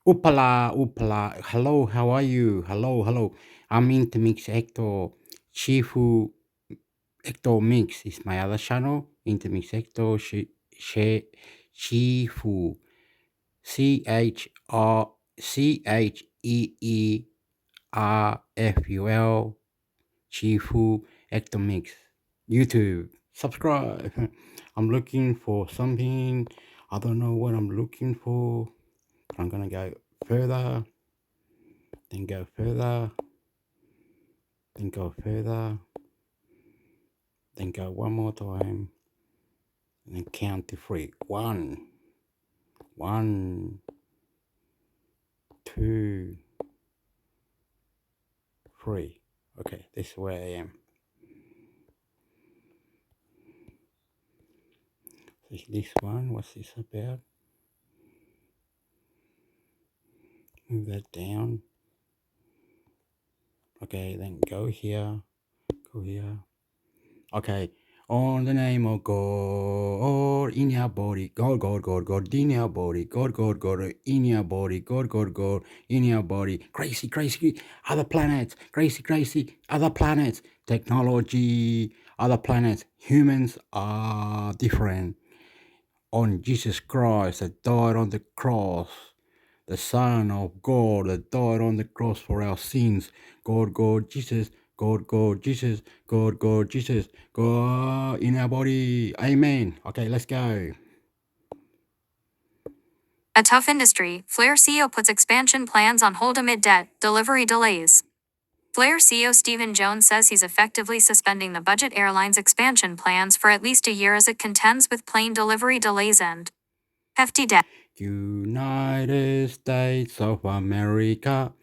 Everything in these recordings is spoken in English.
Upala, upala. Hello, how are you? Hello, hello. I'm Intermix Hector. Chifu Hector Mix is my other channel. Intermix Hector Chifu. CHEERFUL. Chifu Hector Mix. YouTube. Subscribe. I'm looking for something. I don't know what I'm looking for. I'm gonna go further. Then go further, then go further, then go one more time, and then count to three. One, one, two, three. Okay, this is where I am. This one, what's this about? Move that down. Okay, then go here, go here. Okay, on the name of God in your body, God, God, God, God in your body, God, God, God in your body, God, God, God in your body. Crazy, crazy, other planets, crazy, crazy, other planets, technology, other planets. Humans are different. On Jesus Christ that died on the cross, the Son of God that died on the cross for our sins. God, God, Jesus, God, God, Jesus, God, God, Jesus, God in our body. Amen. Okay, let's go. A tough industry, Flair CEO puts expansion plans on hold amid debt, delivery delays. Flair CEO Stephen Jones says he's effectively suspending the budget airline's expansion plans for at least a year as it contends with plane delivery delays and hefty debt. United States of America.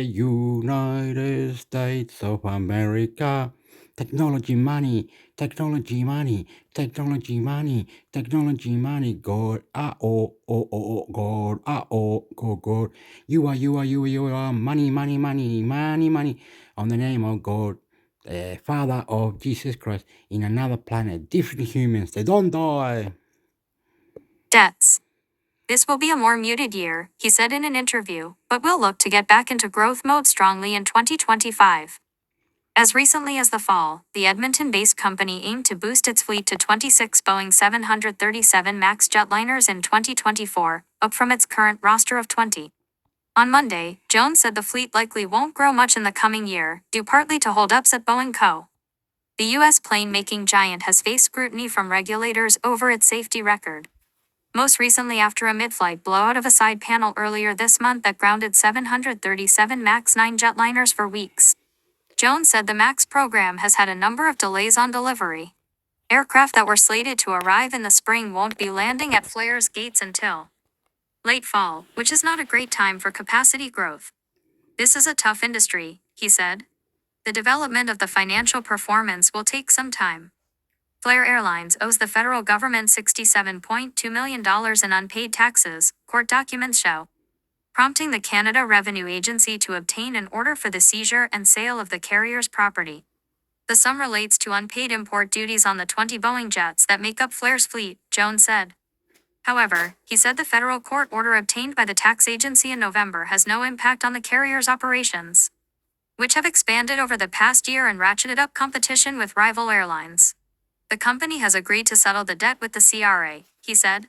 United States of America. Technology money, technology money, technology money, technology money. God, God, God. You are money, money, money, money, money. On the name of God, the Father of Jesus Christ, in another planet, different humans, they don't die. Debts. This will be a more muted year, he said in an interview, but we'll look to get back into growth mode strongly in 2025. As recently as the fall, the Edmonton-based company aimed to boost its fleet to 26 Boeing 737 MAX jetliners in 2024, up from its current roster of 20. On Monday, Jones said the fleet likely won't grow much in the coming year, due partly to holdups at Boeing Co. The U.S. plane-making giant has faced scrutiny from regulators over its safety record. Most recently after a mid-flight blowout of a side panel earlier this month that grounded 737 MAX 9 jetliners for weeks. Jones said the MAX program has had a number of delays on delivery. Aircraft that were slated to arrive in the spring won't be landing at Flair's gates until late fall, which is not a great time for capacity growth. This is a tough industry, he said. The development of the financial performance will take some time. Flair Airlines owes the federal government $67.2 million in unpaid taxes, court documents show, prompting the Canada Revenue Agency to obtain an order for the seizure and sale of the carrier's property. The sum relates to unpaid import duties on the 20 Boeing jets that make up Flair's fleet, Jones said. However, he said the federal court order obtained by the tax agency in November has no impact on the carrier's operations, which have expanded over the past year and ratcheted up competition with rival airlines. The company has agreed to settle the debt with the CRA, he said.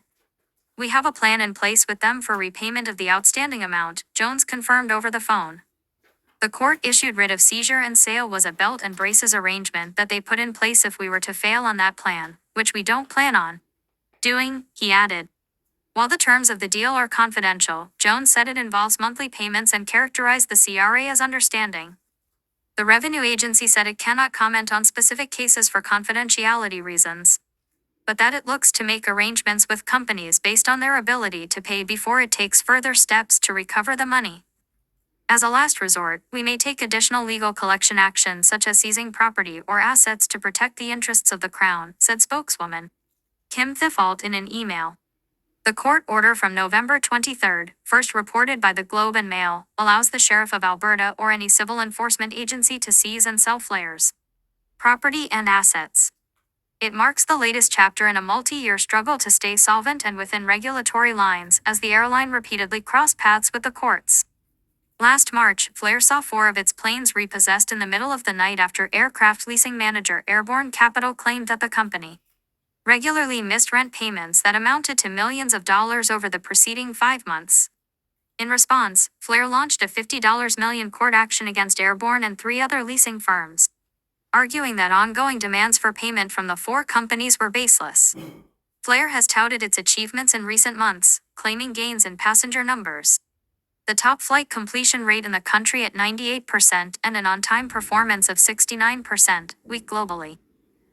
We have a plan in place with them for repayment of the outstanding amount, Jones confirmed over the phone. The court issued writ of seizure and sale was a belt and braces arrangement that they put in place if we were to fail on that plan, which we don't plan on doing, he added. While the terms of the deal are confidential, Jones said it involves monthly payments and characterized the CRA as understanding. The revenue agency said it cannot comment on specific cases for confidentiality reasons, but that it looks to make arrangements with companies based on their ability to pay before it takes further steps to recover the money. As a last resort, we may take additional legal collection action such as seizing property or assets to protect the interests of the Crown, said spokeswoman Kim Thifault in an email. The court order from November 23, first reported by the Globe and Mail, allows the Sheriff of Alberta or any civil enforcement agency to seize and sell Flair's property and assets. It marks the latest chapter in a multi-year struggle to stay solvent and within regulatory lines, as the airline repeatedly crossed paths with the courts. Last March, Flair saw 4 of its planes repossessed in the middle of the night after aircraft leasing manager Airborne Capital claimed that the company regularly missed rent payments that amounted to millions of dollars over the preceding 5 months. In response, Flair launched a $50 million court action against Airborne and 3 other leasing firms, arguing that ongoing demands for payment from the 4 companies were baseless. Flair has touted its achievements in recent months, claiming gains in passenger numbers, the top flight completion rate in the country at 98% and an on-time performance of 69%, weak globally,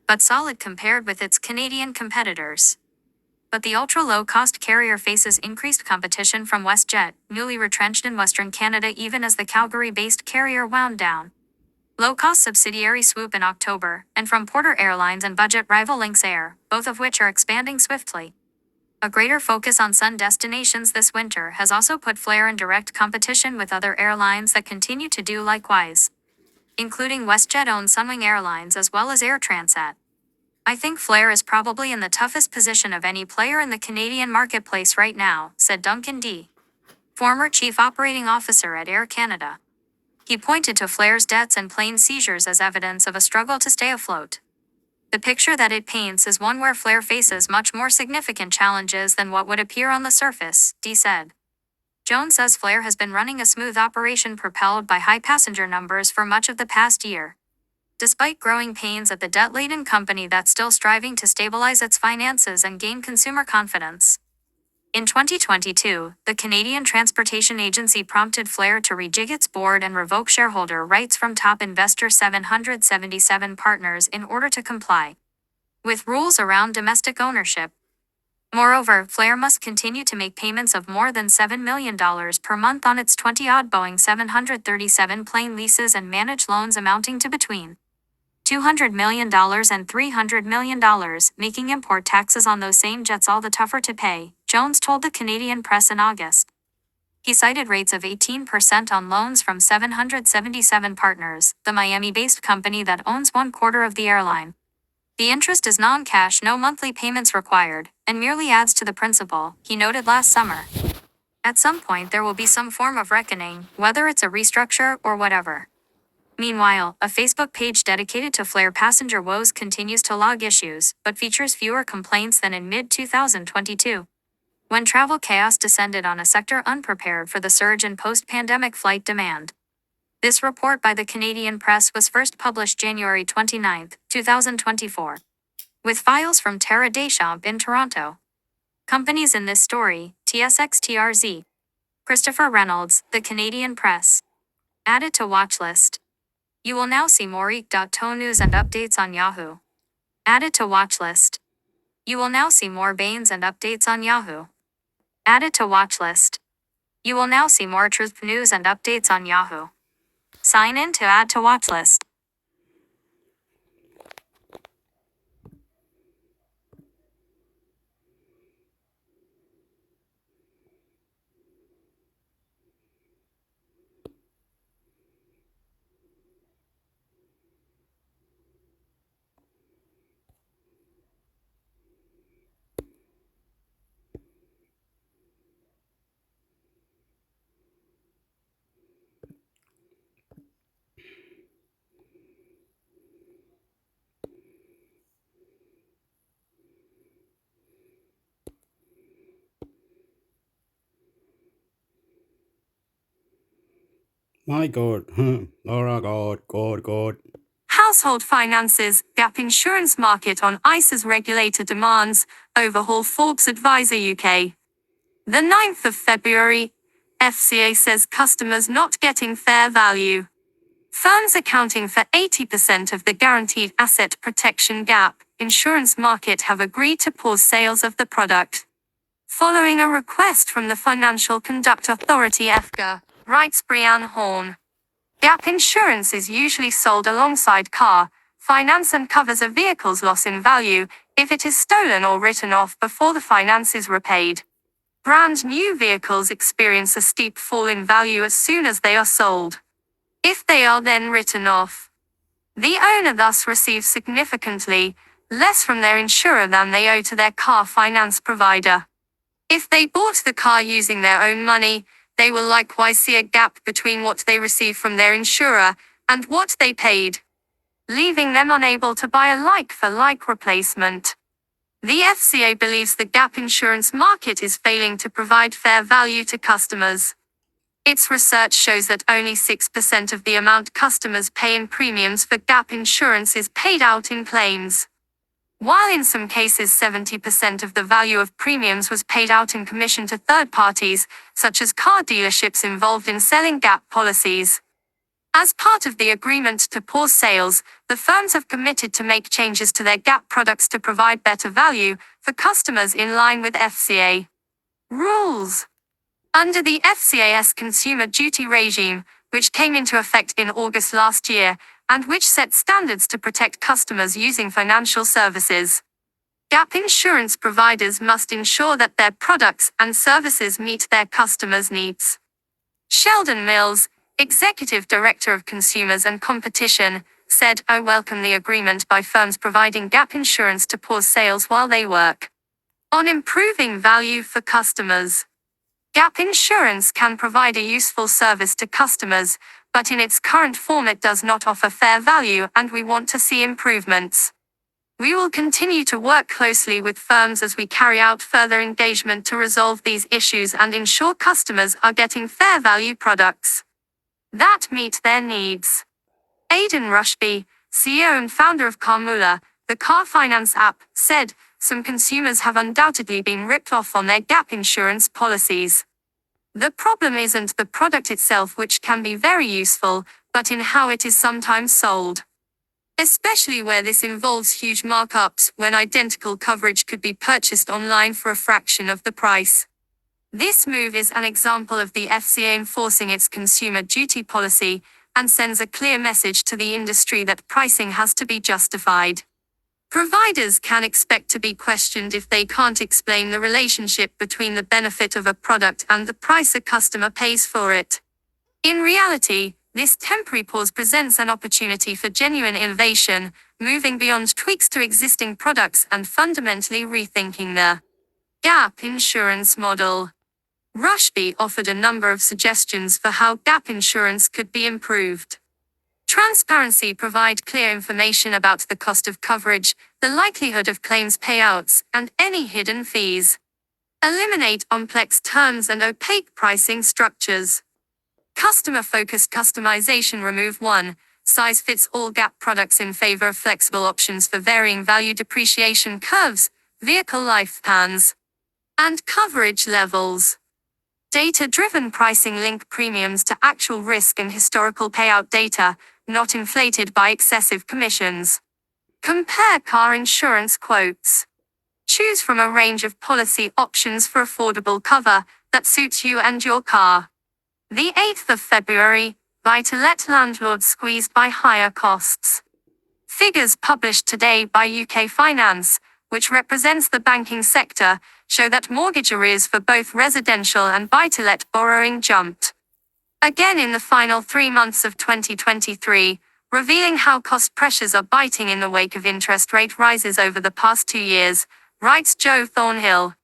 but solid compared with its Canadian competitors. But the ultra-low-cost carrier faces increased competition from WestJet, newly retrenched in Western Canada even as the Calgary-based carrier wound down low-cost subsidiary Swoop in October, and from Porter Airlines and budget rival Lynx Air, both of which are expanding swiftly. A greater focus on sun destinations this winter has also put Flair in direct competition with other airlines that continue to do likewise, including WestJet-owned Sunwing Airlines as well as Air Transat. I think Flair is probably in the toughest position of any player in the Canadian marketplace right now, said Duncan D., former chief operating officer at Air Canada. He pointed to Flair's debts and plane seizures as evidence of a struggle to stay afloat. The picture that it paints is one where Flair faces much more significant challenges than what would appear on the surface, D said. Jones says Flair has been running a smooth operation propelled by high passenger numbers for much of the past year, despite growing pains at the debt-laden company that's still striving to stabilize its finances and gain consumer confidence. In 2022, the Canadian Transportation Agency prompted Flair to rejig its board and revoke shareholder rights from top investor 777 Partners in order to comply with rules around domestic ownership. Moreover, Flair must continue to make payments of more than $7 million per month on its 20-odd Boeing 737 plane leases and manage loans amounting to between $200 million and $300 million, making import taxes on those same jets all the tougher to pay, Jones told the Canadian press in August. He cited rates of 18% on loans from 777 Partners, the Miami-based company that owns 1/4 of the airline. The interest is non-cash, no monthly payments required, and merely adds to the principal, he noted last summer. At some point there will be some form of reckoning, whether it's a restructure or whatever. Meanwhile, a Facebook page dedicated to Flair passenger woes continues to log issues, but features fewer complaints than in mid-2022, when travel chaos descended on a sector unprepared for the surge in post-pandemic flight demand. This report by the Canadian Press was first published January 29, 2024, with files from Tara Deschamps in Toronto. Companies in this story: TSX-TRZ, Christopher Reynolds, The Canadian Press. Added to watchlist. You will now see more Eek.to news and updates on Yahoo. Added to watchlist. You will now see more Bains and updates on Yahoo. Added to watchlist. You will now see more Truth news and updates on Yahoo. Sign in to add to watchlist. My God. Oh, God. Household finances, gap insurance market on ICE's regulator demands, overhaul Forbes Advisor UK. The 9th of February, FCA says customers not getting fair value. Firms accounting for 80% of the guaranteed asset protection gap insurance market have agreed to pause sales of the product, following a request from the Financial Conduct Authority FCA, writes Brianne Horn. Gap insurance is usually sold alongside car finance and covers a vehicle's loss in value if it is stolen or written off before the finance is repaid. Brand new vehicles experience a steep fall in value as soon as they are sold. If they are then written off, the owner thus receives significantly less from their insurer than they owe to their car finance provider. If they bought the car using their own money, they will likewise see a gap between what they receive from their insurer and what they paid, leaving them unable to buy a like-for-like replacement. The FCA believes the gap insurance market is failing to provide fair value to customers. Its research shows that only 6% of the amount customers pay in premiums for gap insurance is paid out in claims, while in some cases 70% of the value of premiums was paid out in commission to third parties, such as car dealerships involved in selling gap policies. As part of the agreement to pause sales, the firms have committed to make changes to their gap products to provide better value for customers in line with FCA rules. Under the FCA's consumer duty regime, which came into effect in August last year, and which set standards to protect customers using financial services, gap insurance providers must ensure that their products and services meet their customers' needs. Sheldon Mills, Executive Director of Consumers and Competition, said, "I welcome the agreement by firms providing gap insurance to pause sales while they work on improving value for customers. Gap insurance can provide a useful service to customers, but in its current form it does not offer fair value and we want to see improvements. We will continue to work closely with firms as we carry out further engagement to resolve these issues and ensure customers are getting fair value products that meet their needs." Aidan Rushby, CEO and founder of Carmula, the car finance app, said, "Some consumers have undoubtedly been ripped off on their gap insurance policies. The problem isn't the product itself, which can be very useful, but in how it is sometimes sold. Especially where this involves huge markups when identical coverage could be purchased online for a fraction of the price." This move is an example of the FCA enforcing its consumer duty policy and sends a clear message to the industry that pricing has to be justified. Providers can expect to be questioned if they can't explain the relationship between the benefit of a product and the price a customer pays for it. In reality, this temporary pause presents an opportunity for genuine innovation, moving beyond tweaks to existing products and fundamentally rethinking the gap insurance model. Rushby offered a number of suggestions for how gap insurance could be improved. Transparency: provide clear information about the cost of coverage, the likelihood of claims payouts, and any hidden fees. Eliminate complex terms and opaque pricing structures. Customer-focused customization: remove one-size-fits-all gap products in favor of flexible options for varying value depreciation curves, vehicle lifespans, and coverage levels. Data-driven pricing: link premiums to actual risk and historical payout data, not inflated by excessive commissions. Compare car insurance quotes. Choose from a range of policy options for affordable cover that suits you and your car. The 8th of February, buy-to-let landlords squeezed by higher costs. Figures published today by UK Finance, which represents the banking sector, show that mortgage arrears for both residential and buy-to-let borrowing jumped again in the final 3 months of 2023, revealing how cost pressures are biting in the wake of interest rate rises over the past 2 years, writes Joe Thornhill.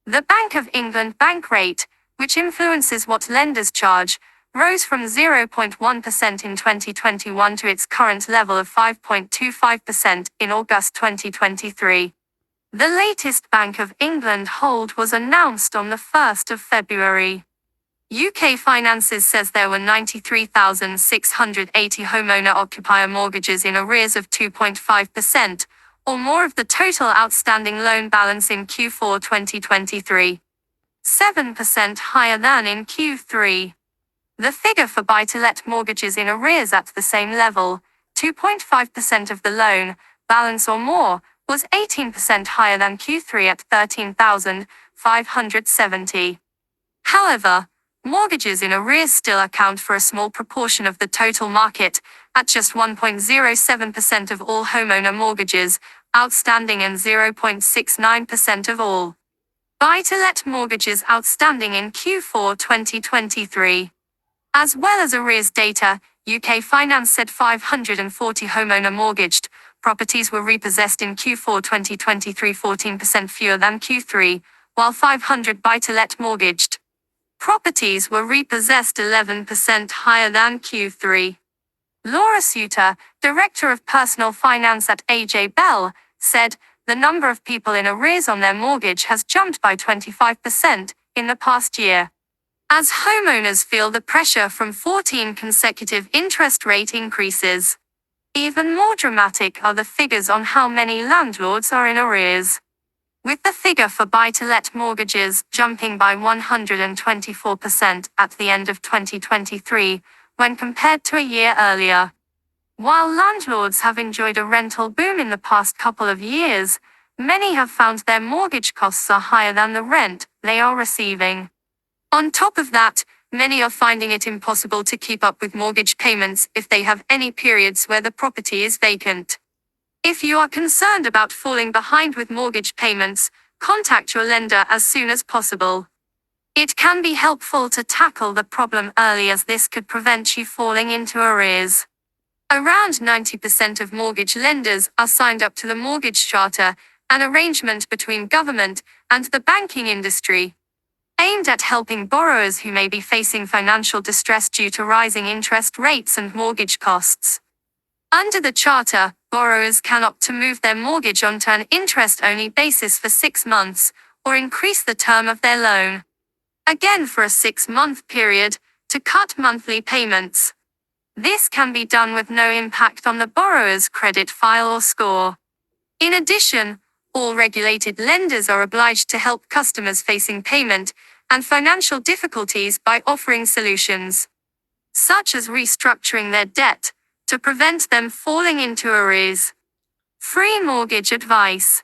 The Bank of England bank rate, which influences what lenders charge, rose from 0.1% in 2021 to its current level of 5.25% in August 2023. The latest Bank of England hold was announced on the 1st of February. UK Finances says there were 93,680 homeowner-occupier mortgages in arrears of 2.5%, or more of the total outstanding loan balance in Q4 2023. 7% higher than in Q3. The figure for buy-to-let mortgages in arrears at the same level, 2.5% of the loan balance or more, was 18% higher than Q3 at 13,570. However, mortgages in arrears still account for a small proportion of the total market, at just 1.07% of all homeowner mortgages outstanding and 0.69% of all buy-to-let mortgages outstanding in Q4 2023. As well as arrears data, UK Finance said 540 homeowner mortgaged properties were repossessed in Q4 2023, 14% fewer than Q3, while 500 buy-to-let mortgaged properties were repossessed 11% higher than Q3. Laura Suter, Director of Personal Finance at AJ Bell, said, the number of people in arrears on their mortgage has jumped by 25% in the past year, as homeowners feel the pressure from 14 consecutive interest rate increases. Even more dramatic are the figures on how many landlords are in arrears, with the figure for buy-to-let mortgages jumping by 124% at the end of 2023 when compared to a year earlier. While landlords have enjoyed a rental boom in the past couple of years, many have found their mortgage costs are higher than the rent they are receiving. On top of that, many are finding it impossible to keep up with mortgage payments if they have any periods where the property is vacant. If you are concerned about falling behind with mortgage payments, contact your lender as soon as possible. It can be helpful to tackle the problem early, as this could prevent you falling into arrears. Around 90% of mortgage lenders are signed up to the Mortgage Charter, an arrangement between government and the banking industry, aimed at helping borrowers who may be facing financial distress due to rising interest rates and mortgage costs. Under the Charter, borrowers can opt to move their mortgage onto an interest-only basis for 6 months, or increase the term of their loan, again for a 6-month period, to cut monthly payments. This can be done with no impact on the borrower's credit file or score. In addition, all regulated lenders are obliged to help customers facing payment and financial difficulties by offering solutions, such as restructuring their debt, to prevent them falling into arrears. Free mortgage advice.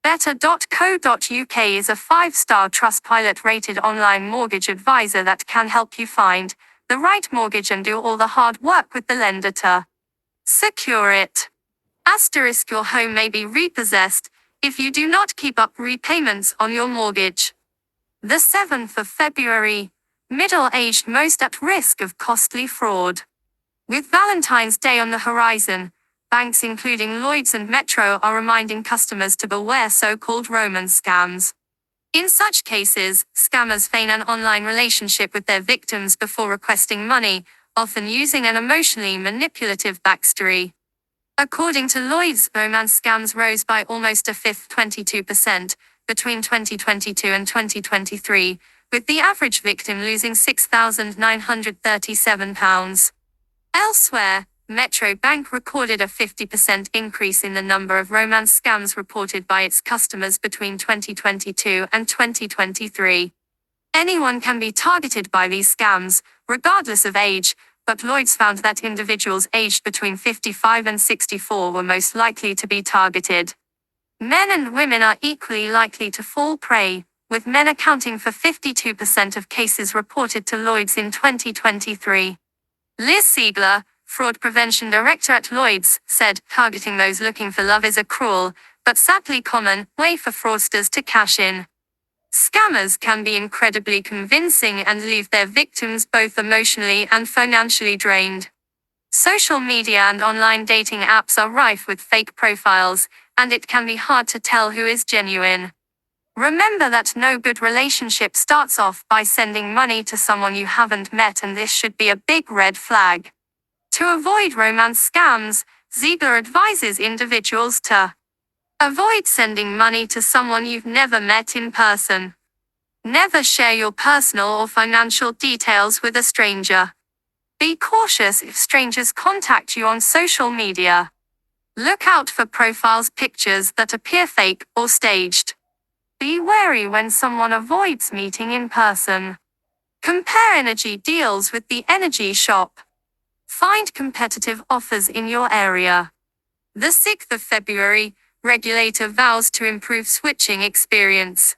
Better.co.uk is a 5-star Trustpilot rated online mortgage advisor that can help you find the right mortgage and do all the hard work with the lender to secure it. Asterisk, your home may be repossessed if you do not keep up repayments on your mortgage. The 7th of February, middle-aged most at risk of costly fraud. With Valentine's Day on the horizon, banks including Lloyds and Metro are reminding customers to beware so-called romance scams. In such cases, scammers feign an online relationship with their victims before requesting money, often using an emotionally manipulative backstory. According to Lloyds, romance scams rose by almost a fifth, 22%, between 2022 and 2023, with the average victim losing £6,937. Elsewhere, Metro Bank recorded a 50% increase in the number of romance scams reported by its customers between 2022 and 2023. Anyone can be targeted by these scams, regardless of age, but Lloyds found that individuals aged between 55 and 64 were most likely to be targeted. Men and women are equally likely to fall prey, with men accounting for 52% of cases reported to Lloyds in 2023. Liz Siegler, Fraud Prevention Director at Lloyds, said, targeting those looking for love is a cruel, but sadly common, way for fraudsters to cash in. Scammers can be incredibly convincing and leave their victims both emotionally and financially drained. Social media and online dating apps are rife with fake profiles, and it can be hard to tell who is genuine. Remember that no good relationship starts off by sending money to someone you haven't met, and this should be a big red flag. To avoid romance scams, Ziegler advises individuals to avoid sending money to someone you've never met in person. Never share your personal or financial details with a stranger. Be cautious if strangers contact you on social media. Look out for profiles pictures that appear fake or staged. Be wary when someone avoids meeting in person. Compare energy deals with the Energy Shop. Find competitive offers in your area. The 6th of February, regulator vows to improve switching experience.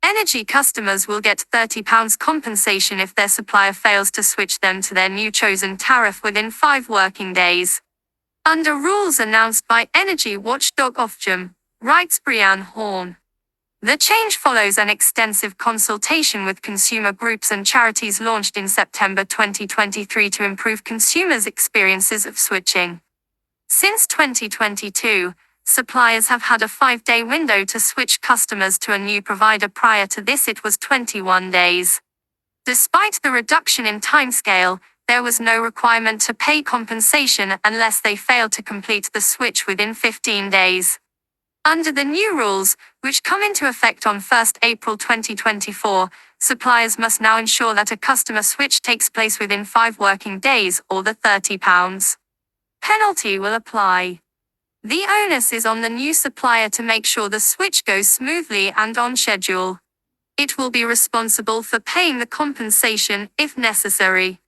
Energy customers will get £30 compensation if their supplier fails to switch them to their new chosen tariff within 5 working days. Under rules announced by energy watchdog Ofgem, writes Brianne Horn. The change follows an extensive consultation with consumer groups and charities launched in September 2023 to improve consumers' experiences of switching. Since 2022, suppliers have had a 5-day window to switch customers to a new provider. Prior to this, it was 21 days. Despite the reduction in timescale, there was no requirement to pay compensation unless they failed to complete the switch within 15 days. Under the new rules, which come into effect on 1st April 2024, suppliers must now ensure that a customer switch takes place within 5 working days, or the £30 penalty will apply. The onus is on the new supplier to make sure the switch goes smoothly and on schedule. It will be responsible for paying the compensation if necessary.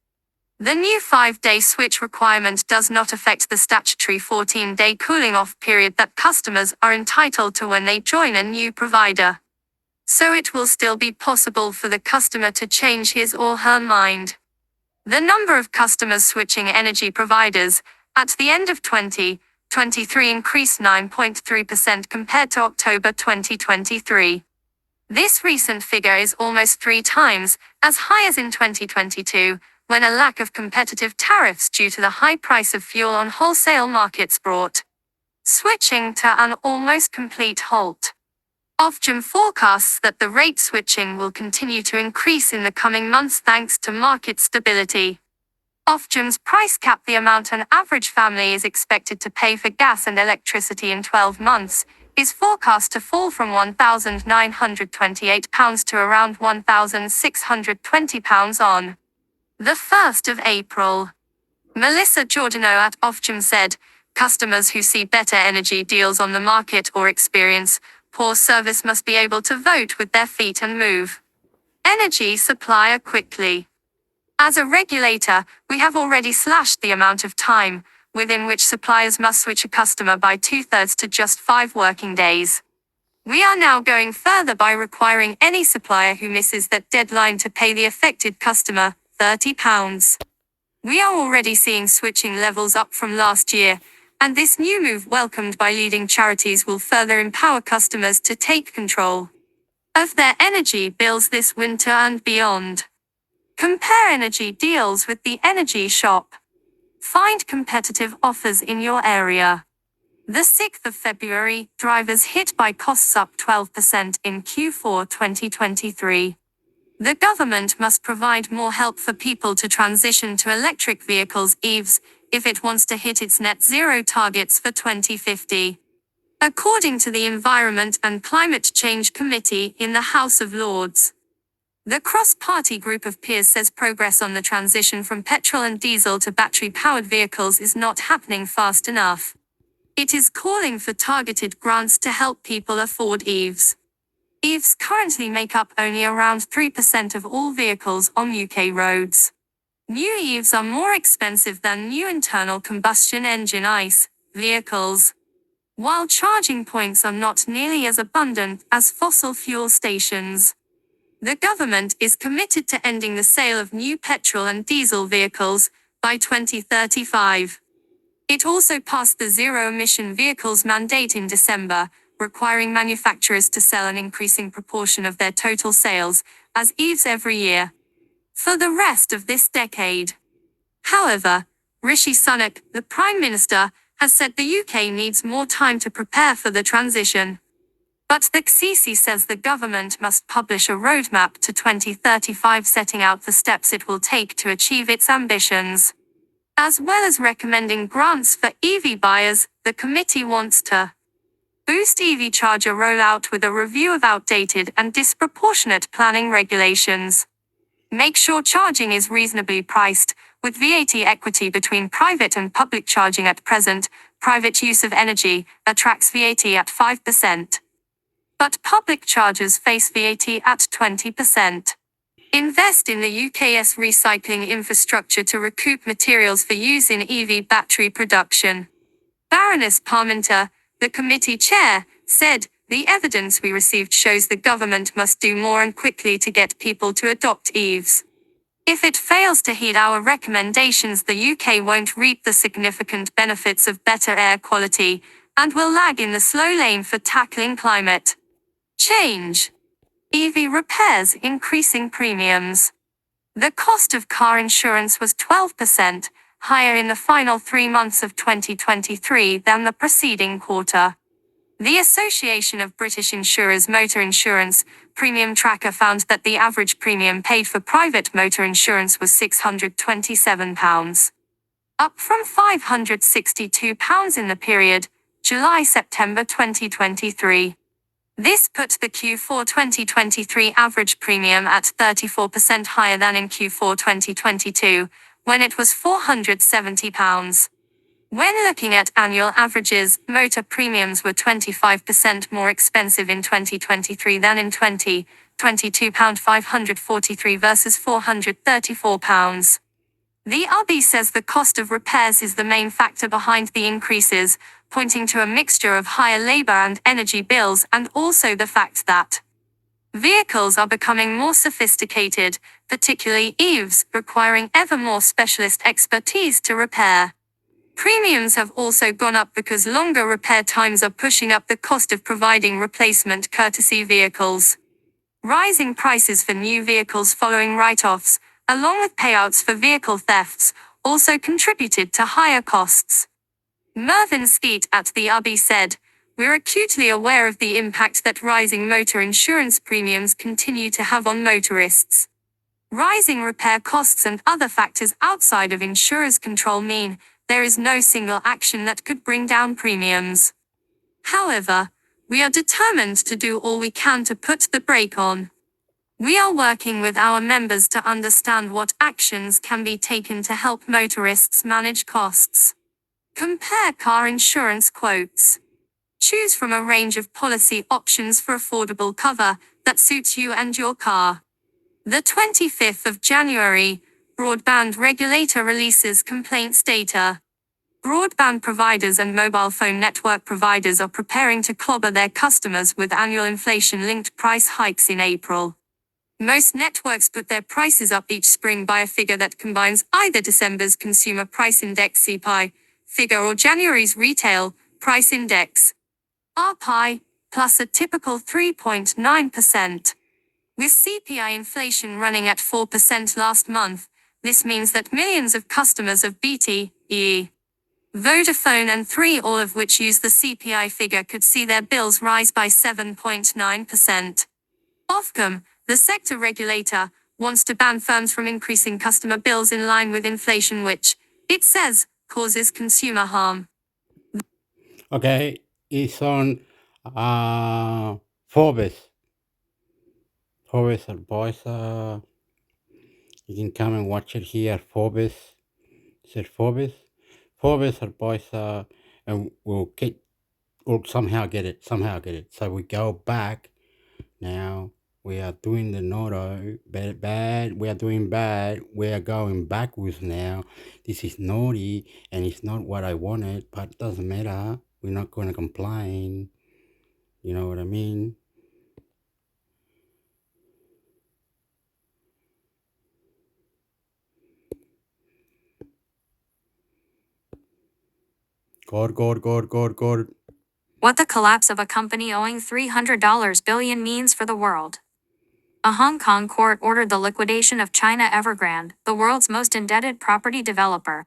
The new 5-day switch requirement does not affect the statutory 14-day cooling-off period that customers are entitled to when they join a new provider. So it will still be possible for the customer to change his or her mind. The number of customers switching energy providers at the end of 2023 increased 9.3% compared to October 2023. This recent figure is almost 3 times as high as in 2022, when a lack of competitive tariffs due to the high price of fuel on wholesale markets brought switching to an almost complete halt. Ofgem forecasts that the rate switching will continue to increase in the coming months thanks to market stability. Ofgem's price cap, the amount an average family is expected to pay for gas and electricity in 12 months, is forecast to fall from £1,928 to around £1,620 on the 1st of April. Melissa Giordano at Ofgem said, customers who see better energy deals on the market or experience poor service must be able to vote with their feet and move energy supplier quickly. As a regulator, we have already slashed the amount of time within which suppliers must switch a customer by 2/3 to just 5 working days. We are now going further by requiring any supplier who misses that deadline to pay the affected customer £30. We are already seeing switching levels up from last year, and this new move, welcomed by leading charities, will further empower customers to take control of their energy bills this winter and beyond. Compare energy deals with the Energy Shop. Find competitive offers in your area. The 6th of February, drivers hit by costs up 12% in Q4 2023. The government must provide more help for people to transition to electric vehicles (EVs) if it wants to hit its net zero targets for 2050. According to the Environment and Climate Change Committee in the House of Lords. The cross-party group of peers says progress on the transition from petrol and diesel to battery-powered vehicles is not happening fast enough. It is calling for targeted grants to help people afford EVs. EVs currently make up only around 3% of all vehicles on UK roads. New EVs are more expensive than new internal combustion engine ICE vehicles, while charging points are not nearly as abundant as fossil fuel stations. The government is committed to ending the sale of new petrol and diesel vehicles by 2035. It also passed the zero-emission vehicles mandate in December, requiring manufacturers to sell an increasing proportion of their total sales as EVs every year for the rest of this decade. However, Rishi Sunak, the Prime Minister, has said the UK needs more time to prepare for the transition. But the CC says the government must publish a roadmap to 2035 setting out the steps it will take to achieve its ambitions. As well as recommending grants for EV buyers, the committee wants to boost EV charger rollout with a review of outdated and disproportionate planning regulations. Make sure charging is reasonably priced, with VAT equity between private and public charging at present. Private use of energy attracts VAT at 5%. But public chargers face VAT at 20%. Invest in the UK's recycling infrastructure to recoup materials for use in EV battery production. Baroness Parminter, the committee chair, said, the evidence we received shows the government must do more and quickly to get people to adopt EVs. If it fails to heed our recommendations, the UK won't reap the significant benefits of better air quality, and will lag in the slow lane for tackling climate change. EV repairs increasing premiums. The cost of car insurance was 12% higher in the final 3 months of 2023 than the preceding quarter. The Association of British Insurers Motor Insurance Premium Tracker found that the average premium paid for private motor insurance was £627, up from £562 in the period July-September 2023. This put the Q4 2023 average premium at 34% higher than in Q4 2022, when it was £470. When looking at annual averages, motor premiums were 25% more expensive in 2023 than in 2022, £543 versus £434. The RB says the cost of repairs is the main factor behind the increases, pointing to a mixture of higher labor and energy bills and also the fact that vehicles are becoming more sophisticated, particularly EVs, requiring ever more specialist expertise to repair. Premiums have also gone up because longer repair times are pushing up the cost of providing replacement courtesy vehicles. Rising prices for new vehicles following write-offs, along with payouts for vehicle thefts, also contributed to higher costs. Mervyn Skeet at the RB said, "We're acutely aware of the impact that rising motor insurance premiums continue to have on motorists. Rising repair costs and other factors outside of insurers' control mean there is no single action that could bring down premiums. However, we are determined to do all we can to put the brake on. We are working with our members to understand what actions can be taken to help motorists manage costs. Compare car insurance quotes. Choose from a range of policy options for affordable cover that suits you and your car." The 25th of January, broadband regulator releases complaints data. Broadband providers and mobile phone network providers are preparing to clobber their customers with annual inflation-linked price hikes in April. Most networks put their prices up each spring by a figure that combines either December's Consumer Price Index (CPI) figure or January's Retail Price Index (RPI) plus a typical 3.9%. With CPI inflation running at 4% last month, this means that millions of customers of BT, EE, Vodafone and Three, all of which use the CPI figure, could see their bills rise by 7.9%. Ofcom, the sector regulator, wants to ban firms from increasing customer bills in line with inflation, which, it says, causes consumer harm. Okay, it's on Forbes. Forbes advisor. You can come and watch it here. Forbes. Is it Forbes? Forbes advisor, and we'll somehow get it. So we go back now. We are doing the Noto bad. We are doing bad. We are going backwards now. This is naughty, and it's not what I wanted, but it doesn't matter. We're not going to complain. You know what I mean? God. What the collapse of a company owing $300 billion means for the world. A Hong Kong court ordered the liquidation of China Evergrande, the world's most indebted property developer.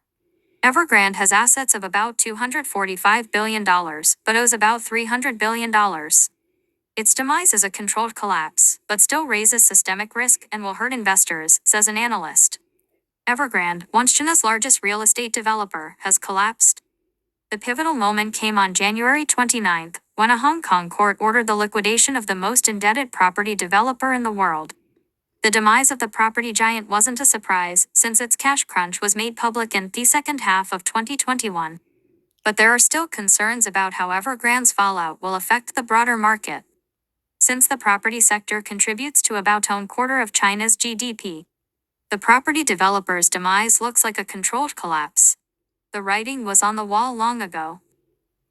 Evergrande has assets of about $245 billion, but owes about $300 billion. Its demise is a controlled collapse, but still raises systemic risk and will hurt investors, says an analyst. Evergrande, once China's largest real estate developer, has collapsed. The pivotal moment came on January 29, when a Hong Kong court ordered the liquidation of the most indebted property developer in the world. The demise of the property giant wasn't a surprise, since its cash crunch was made public in the second half of 2021. But there are still concerns about how Evergrande's fallout will affect the broader market. Since the property sector contributes to about a quarter of China's GDP, the property developer's demise looks like a controlled collapse. The writing was on the wall long ago.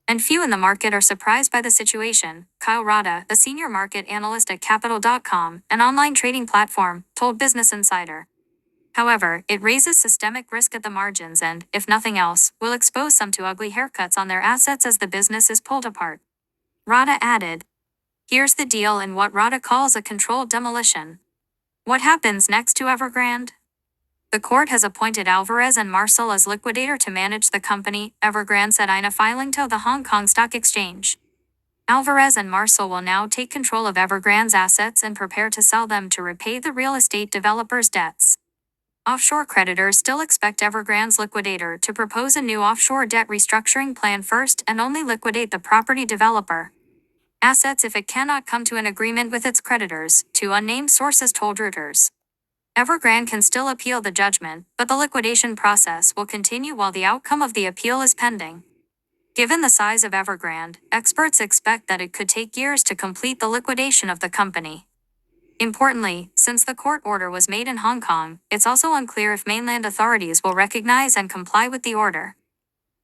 And few in the market are surprised by the situation, Kyle Rada, a senior market analyst at Capital.com, an online trading platform, told Business Insider. However, it raises systemic risk at the margins and, if nothing else, will expose some to ugly haircuts on their assets as the business is pulled apart. Rada added, "Here's the deal in what Rada calls a controlled demolition. What happens next to Evergrande? The court has appointed Alvarez and Marsal as liquidator to manage the company, Evergrande said in a filing to the Hong Kong Stock Exchange. Alvarez and Marsal will now take control of Evergrande's assets and prepare to sell them to repay the real estate developer's debts. Offshore creditors still expect Evergrande's liquidator to propose a new offshore debt restructuring plan first and only liquidate the property developer assets if it cannot come to an agreement with its creditors, two unnamed sources told Reuters. Evergrande can still appeal the judgment, but the liquidation process will continue while the outcome of the appeal is pending. Given the size of Evergrande, experts expect that it could take years to complete the liquidation of the company. Importantly, since the court order was made in Hong Kong, it's also unclear if mainland authorities will recognize and comply with the order.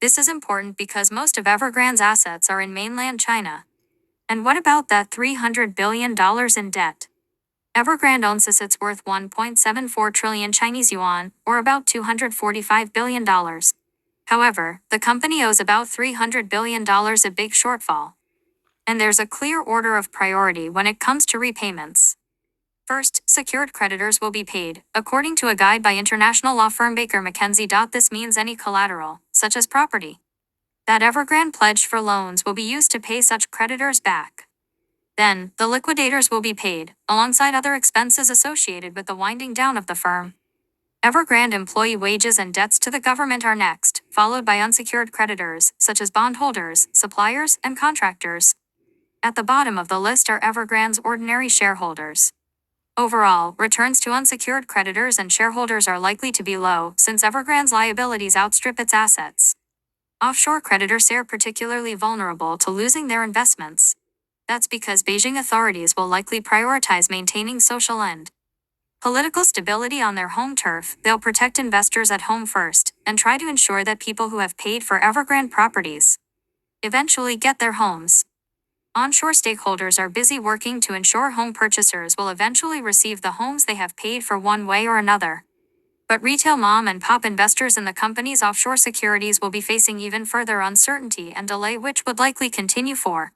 This is important because most of Evergrande's assets are in mainland China. And what about that $300 billion in debt? Evergrande owns assets worth 1.74 trillion Chinese yuan, or about $245 billion. However, the company owes about $300 billion, a big shortfall. And there's a clear order of priority when it comes to repayments. First, secured creditors will be paid, according to a guide by international law firm Baker McKenzie. This means any collateral, such as property, that Evergrande pledged for loans will be used to pay such creditors back. Then, the liquidators will be paid, alongside other expenses associated with the winding down of the firm. Evergrande employee wages and debts to the government are next, followed by unsecured creditors, such as bondholders, suppliers, and contractors. At the bottom of the list are Evergrande's ordinary shareholders. Overall, returns to unsecured creditors and shareholders are likely to be low, since Evergrande's liabilities outstrip its assets. Offshore creditors are particularly vulnerable to losing their investments. That's because Beijing authorities will likely prioritize maintaining social and political stability on their home turf. They'll protect investors at home first, and try to ensure that people who have paid for Evergrande properties eventually get their homes. Onshore stakeholders are busy working to ensure home purchasers will eventually receive the homes they have paid for one way or another. But retail mom and pop investors in the company's offshore securities will be facing even further uncertainty and delay, which would likely continue for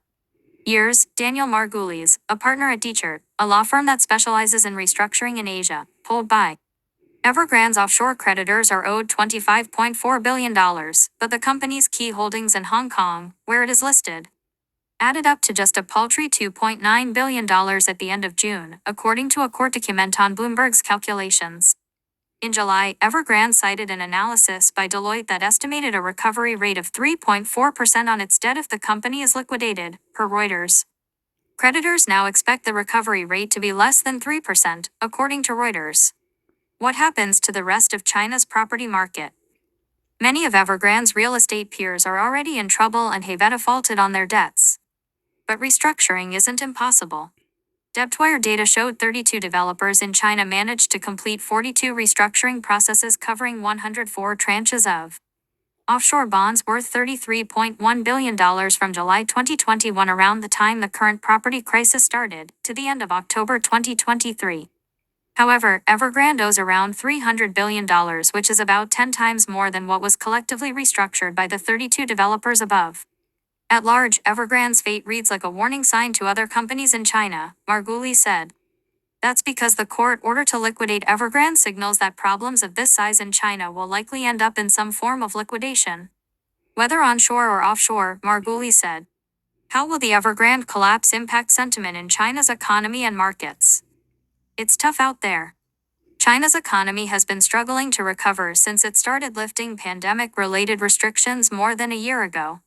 years. Daniel Margulies, a partner at Dechert, a law firm that specializes in restructuring in Asia, told by Evergrande's offshore creditors are owed $25.4 billion, but the company's key holdings in Hong Kong, where it is listed, added up to just a paltry $2.9 billion at the end of June, according to a court document on Bloomberg's calculations. In July, Evergrande cited an analysis by Deloitte that estimated a recovery rate of 3.4% on its debt if the company is liquidated, per Reuters. Creditors now expect the recovery rate to be less than 3%, according to Reuters. What happens to the rest of China's property market? Many of Evergrande's real estate peers are already in trouble and have defaulted on their debts. But restructuring isn't impossible. Debtwire data showed 32 developers in China managed to complete 42 restructuring processes covering 104 tranches of offshore bonds worth $33.1 billion from July 2021, around the time the current property crisis started, to the end of October 2023. However, Evergrande owes around $300 billion, which is about 10 times more than what was collectively restructured by the 32 developers above. At large, Evergrande's fate reads like a warning sign to other companies in China, Margulies said. That's because the court order to liquidate Evergrande signals that problems of this size in China will likely end up in some form of liquidation, whether onshore or offshore, Margulies said. How will the Evergrande collapse impact sentiment in China's economy and markets? It's tough out there. China's economy has been struggling to recover since it started lifting pandemic-related restrictions more than a year ago.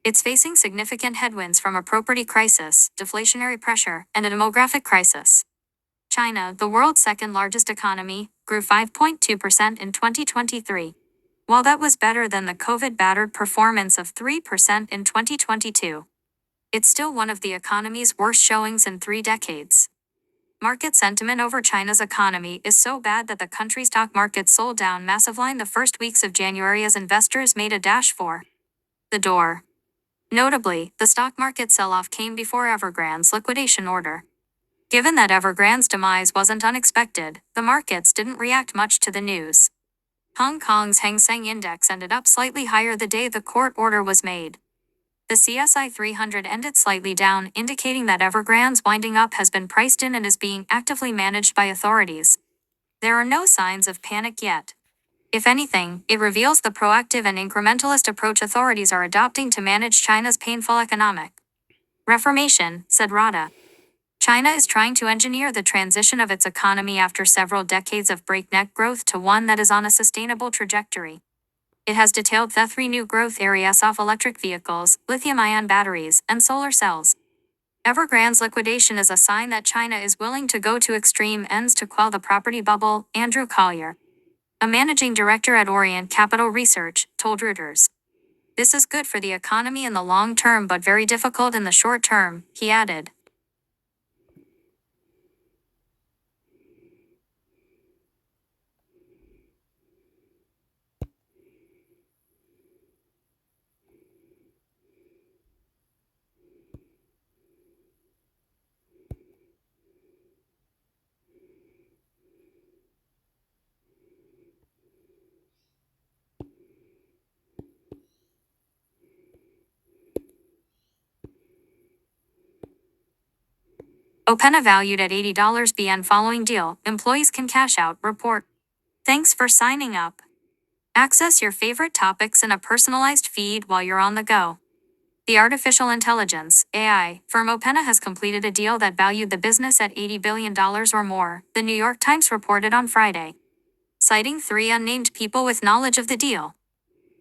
It's facing significant headwinds from a property crisis, deflationary pressure, and a demographic crisis. China, the world's second-largest economy, grew 5.2% in 2023. While that was better than the COVID-battered performance of 3% in 2022, it's still one of the economy's worst showings in 3 decades. Market sentiment over China's economy is so bad that the country's stock market sold down massively in the first weeks of January as investors made a dash for the door. Notably, the stock market sell-off came before Evergrande's liquidation order. Given that Evergrande's demise wasn't unexpected, the markets didn't react much to the news. Hong Kong's Hang Seng Index ended up slightly higher the day the court order was made. The CSI 300 ended slightly down, indicating that Evergrande's winding up has been priced in and is being actively managed by authorities. There are no signs of panic yet. If anything, it reveals the proactive and incrementalist approach authorities are adopting to manage China's painful economic reformation, said Rada. China is trying to engineer the transition of its economy after several decades of breakneck growth to one that is on a sustainable trajectory. It has detailed the three new growth areas of electric vehicles, lithium-ion batteries, and solar cells. Evergrande's liquidation is a sign that China is willing to go to extreme ends to quell the property bubble, Andrew Collier, a managing director at Orient Capital Research, told Reuters. This is good for the economy in the long term but very difficult in the short term, he added. Opena valued at $80 BN following deal, employees can cash out, report. Thanks for signing up. Access your favorite topics in a personalized feed while you're on the go. The artificial intelligence (AI) firm Opena has completed a deal that valued the business at $80 billion or more, the New York Times reported on Friday, citing three unnamed people with knowledge of the deal.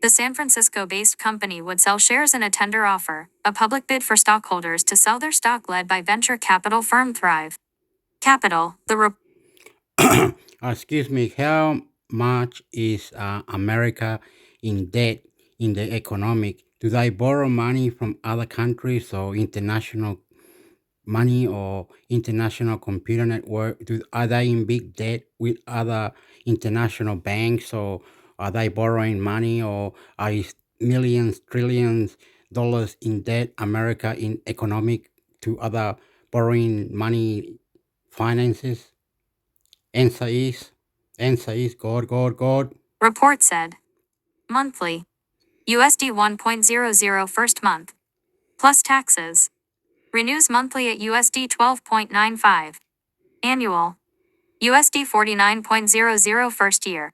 The San Francisco-based company would sell shares in a tender offer, a public bid for stockholders to sell their stock led by venture capital firm Thrive Capital. Excuse me, how much is America in debt in the economic? Do they borrow money from other countries or international money or international computer network? Are they in big debt with other international banks, or are they borrowing money, or are millions, trillions dollars in debt America in economic to other borrowing money finances? Answer is God. Report said. Monthly. USD 1.00 first month. Plus taxes. Renews monthly at USD 12.95. Annual. USD 49.00 first year.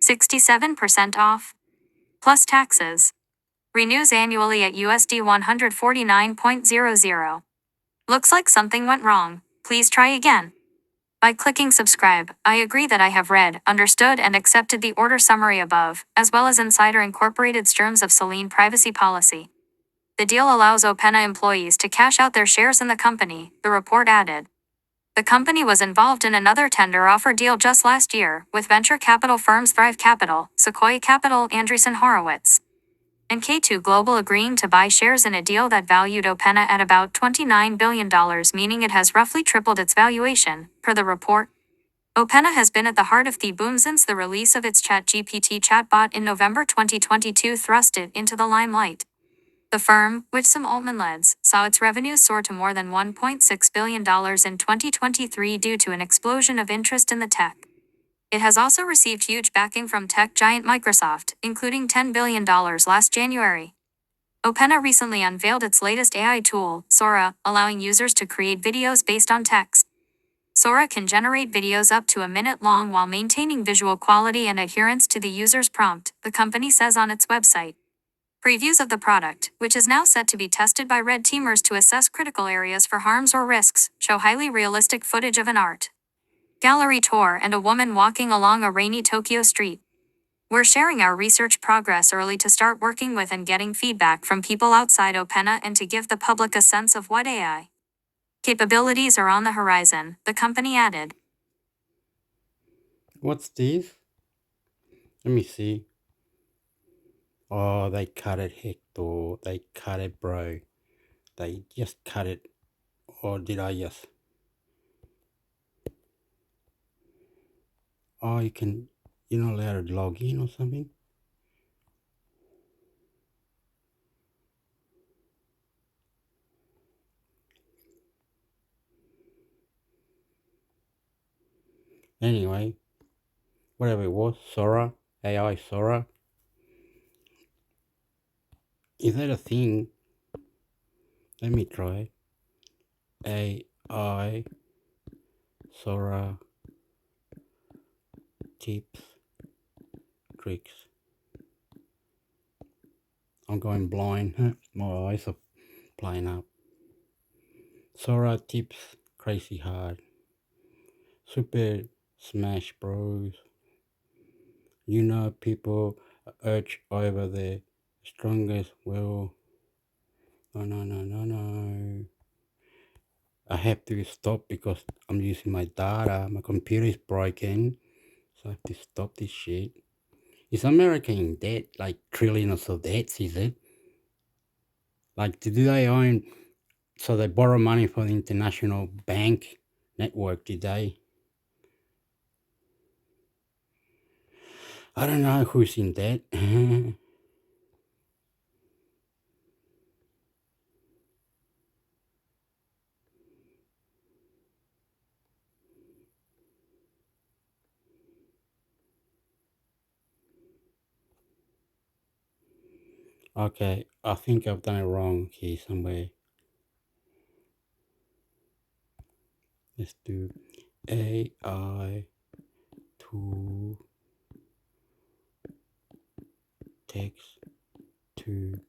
67% off. Plus taxes. Renews annually at USD 149.00. Looks like something went wrong. Please try again. By clicking subscribe, I agree that I have read, understood and accepted the order summary above, as well as Insider Incorporated's terms of Selene privacy policy. The deal allows Opena employees to cash out their shares in the company, the report added. The company was involved in another tender offer deal just last year, with venture capital firms Thrive Capital, Sequoia Capital, Andreessen Horowitz, and K2 Global agreeing to buy shares in a deal that valued Opena at about $29 billion, meaning it has roughly tripled its valuation, per the report. Opena has been at the heart of the boom since the release of its ChatGPT chatbot in November 2022 thrust it into the limelight. The firm, which Sam Altman leads, saw its revenues soar to more than $1.6 billion in 2023 due to an explosion of interest in the tech. It has also received huge backing from tech giant Microsoft, including $10 billion last January. Opena recently unveiled its latest AI tool, Sora, allowing users to create videos based on text. Sora can generate videos up to a minute long while maintaining visual quality and adherence to the user's prompt, the company says on its website. Previews of the product, which is now set to be tested by red teamers to assess critical areas for harms or risks, show highly realistic footage of an art gallery tour and a woman walking along a rainy Tokyo street. We're sharing our research progress early to start working with and getting feedback from people outside Opena and to give the public a sense of what AI capabilities are on the horizon, the company added. What's this? Let me see. Oh, they cut it, Hector. They cut it, bro. They just cut it. Or did I just... Oh, you're not allowed to log in or something? Anyway, whatever it was, Sora, AI Sora. Is that a thing? Let me try. AI Sora. tips, tricks. I'm going blind. My eyes are playing up. Sora tips crazy hard. Super Smash Bros. You know people urge over the strongest will. No. I have to stop because I'm using my data. My computer is broken. So I have to stop this shit. Is America in debt? Like trillions of debts, is it? Like, do they own... So they borrow money from the international bank network, did they? I don't know who's in debt. Okay, I think I've done it wrong here somewhere. Let's do AI to text to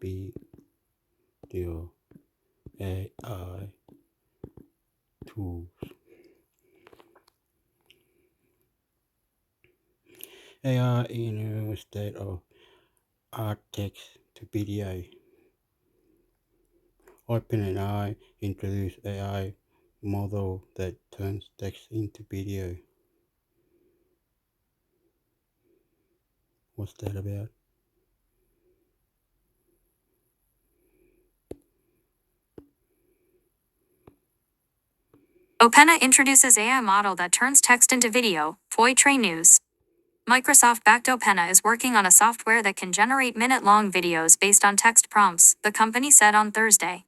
video. AI tools. AI in a state of art text to video. OpenAI introduced AI model that turns text into video. What's that about? OpenAI introduces AI model that turns text into video, Trey News. Microsoft-backed OpenAI is working on a software that can generate minute-long videos based on text prompts, the company said on Thursday.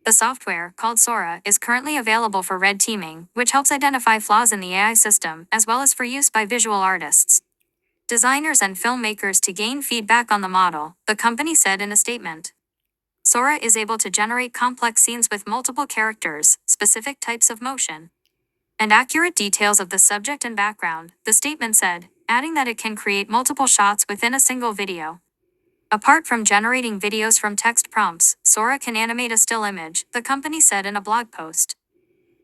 The software, called Sora, is currently available for red teaming, which helps identify flaws in the AI system, as well as for use by visual artists, designers and filmmakers to gain feedback on the model, the company said in a statement. Sora is able to generate complex scenes with multiple characters, specific types of motion, and accurate details of the subject and background, the statement said, adding that it can create multiple shots within a single video. Apart from generating videos from text prompts, Sora can animate a still image, the company said in a blog post.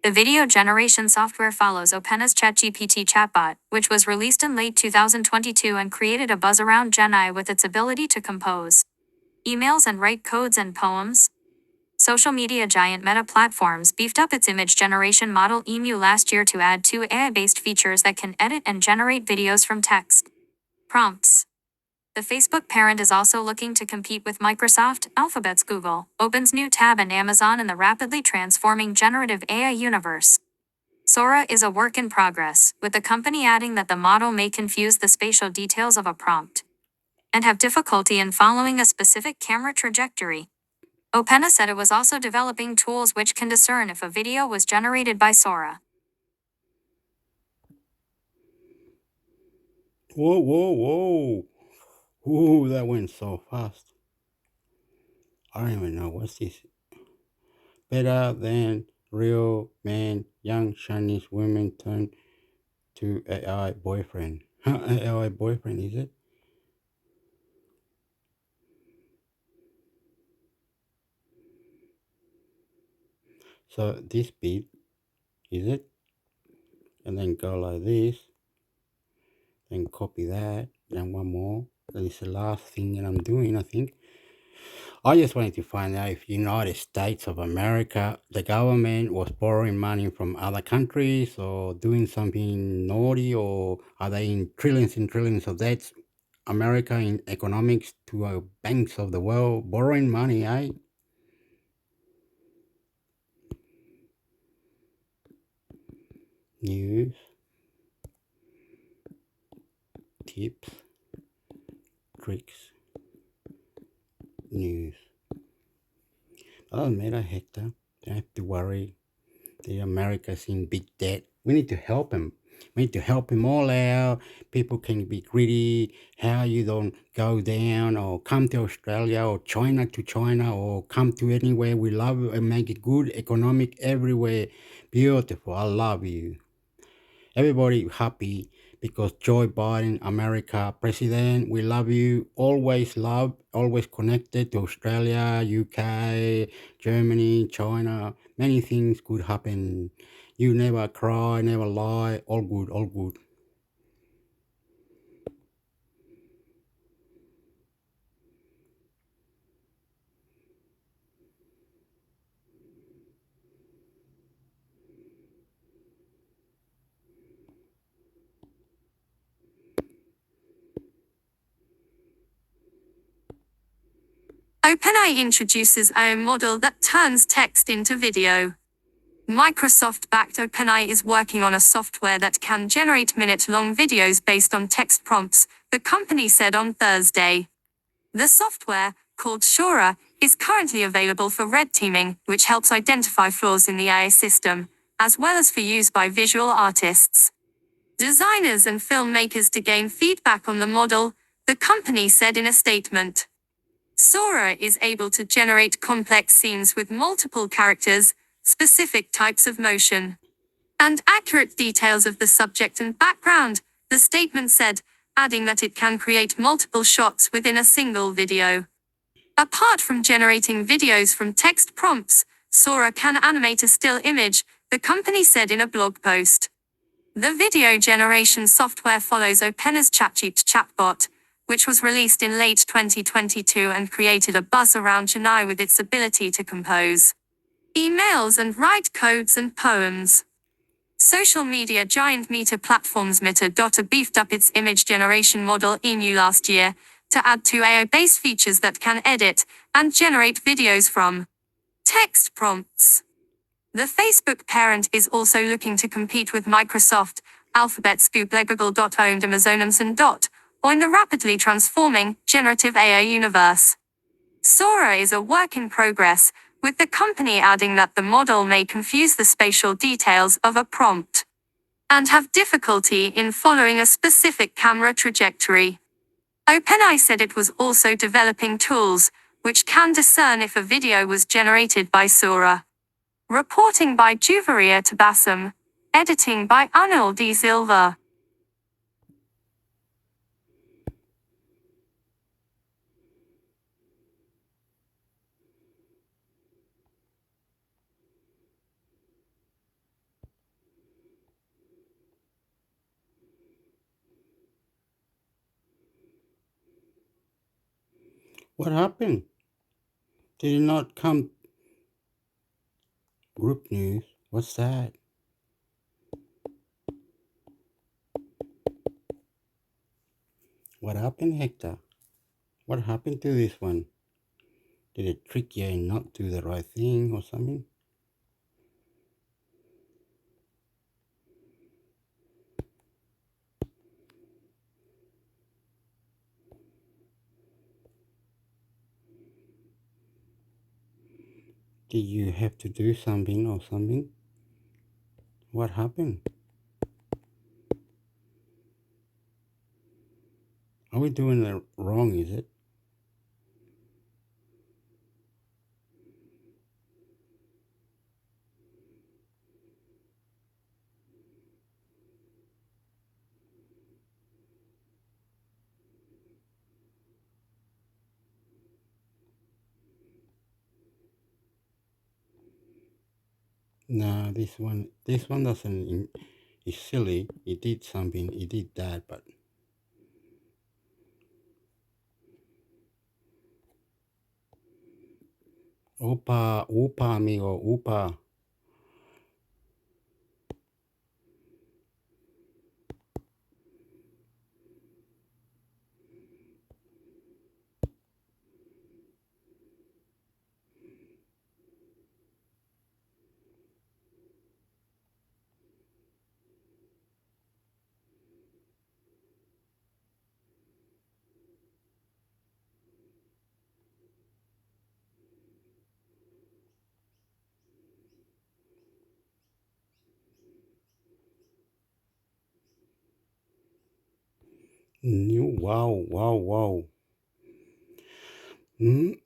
The video generation software follows OpenAI's ChatGPT chatbot, which was released in late 2022 and created a buzz around Gen AI with its ability to compose emails and write codes and poems. Social media giant Meta Platforms beefed up its image generation model Emu last year to add 2 AI-based features that can edit and generate videos from text prompts. The Facebook parent is also looking to compete with Microsoft, Alphabet's Google, Open's new Tab and Amazon in the rapidly transforming generative AI universe. Sora is a work in progress, with the company adding that the model may confuse the spatial details of a prompt and have difficulty in following a specific camera trajectory. OpenAI said it was also developing tools which can discern if a video was generated by Sora. Whoa. Ooh, that went so fast. I don't even know what's this. Better than real man, young Chinese women turn to AI boyfriend. AI boyfriend, is it? So this bit, is it? And then go like this. Then copy that. Then one more. That is the last thing that I'm doing, I think. I just wanted to find out if United States of America, the government was borrowing money from other countries or doing something naughty, or are they in trillions and trillions of debts? America in economics to banks of the world borrowing money, eh? News, tips, tricks, news. Doesn't matter, Hector. Don't have to worry. The America's in big debt. We need to help him. We need to help him all out. People can be greedy. How you don't go down or come to Australia or China to China or come to anywhere. We love it and make it good, economic, everywhere. Beautiful. I love you. Everybody happy. because Joe Biden, America president, we love you. Always love, always connected to Australia, UK, Germany, China. Many things could happen. You never cry, never lie. All good, all good. OpenAI introduces a model that turns text into video. Microsoft-backed OpenAI is working on a software that can generate minute-long videos based on text prompts, the company said on Thursday. The software, called Sora, is currently available for red teaming, which helps identify flaws in the AI system, as well as for use by visual artists, designers and filmmakers to gain feedback on the model, the company said in a statement. Sora is able to generate complex scenes with multiple characters, specific types of motion, and accurate details of the subject and background, the statement said, adding that it can create multiple shots within a single video. Apart from generating videos from text prompts, Sora can animate a still image, the company said in a blog post. The video generation software follows OpenAI's ChatGPT chatbot, which was released in late 2022 and created a buzz around Chennai with its ability to compose emails and write codes and poems. Social media giant Meta Platforms Meta beefed up its image generation model Emu last year to add two AI-based features that can edit and generate videos from text prompts. The Facebook parent is also looking to compete with Microsoft, Alphabet's Google, and Amazon's or in the rapidly transforming generative AI universe. Sora is a work in progress, with the company adding that the model may confuse the spatial details of a prompt and have difficulty in following a specific camera trajectory. OpenAI said it was also developing tools which can discern if a video was generated by Sora. Reporting by Juvaria Tabassum. Editing by Anil D. Silva. What happened? Did it not come? Group news? What's that? What happened, Hector? What happened to this one? Did it trick you and not do the right thing or something? Did you have to do something or something? What happened? Are we doing it wrong, is it? Nah, this one doesn't. It's silly. It did something. It did that, but Upa, amigo, Upa. Wow. No.